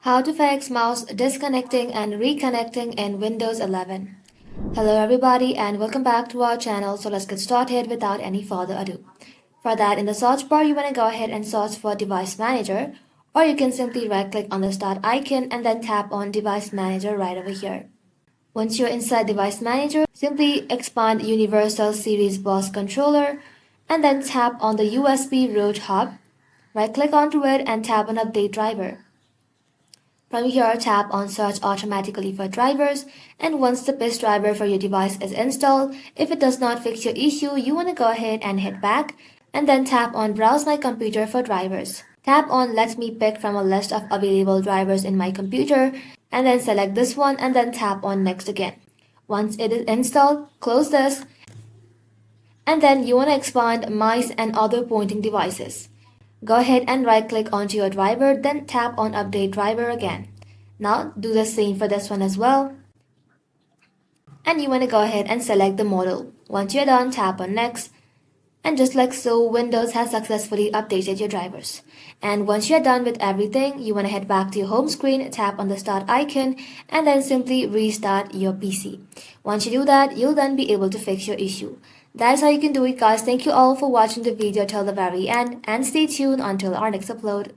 How to fix mouse disconnecting and reconnecting in Windows 11. Hello everybody and welcome back to our channel. So let's get started without any further ado. For that, in the search bar you want to go ahead and search for Device Manager, or you can simply right click on the start icon and then tap on Device Manager right over here. Once you're inside Device Manager, simply expand Universal Series Bus Controller and then tap on the USB Root Hub. Right click onto it and tap on Update Driver. From here, tap on Search automatically for drivers, and once the PIS driver for your device is installed, if it does not fix your issue, you want to go ahead and hit back, and then tap on Browse my computer for drivers. Tap on Let me pick from a list of available drivers in my computer, and then select this one and then tap on Next again. Once it is installed, close this, and then you want to expand mice and other pointing devices. Go ahead and right click onto your driver, then tap on Update Driver again. Now do the same for this one as well. And you want to go ahead and select the model. Once you're done, tap on Next. And just like so, Windows has successfully updated your drivers. And once you're done with everything, you want to head back to your home screen, tap on the start icon, and then simply restart your PC. Once you do that, you'll then be able to fix your issue. That's how you can do it, guys. Thank you all for watching the video till the very end, and stay tuned until our next upload.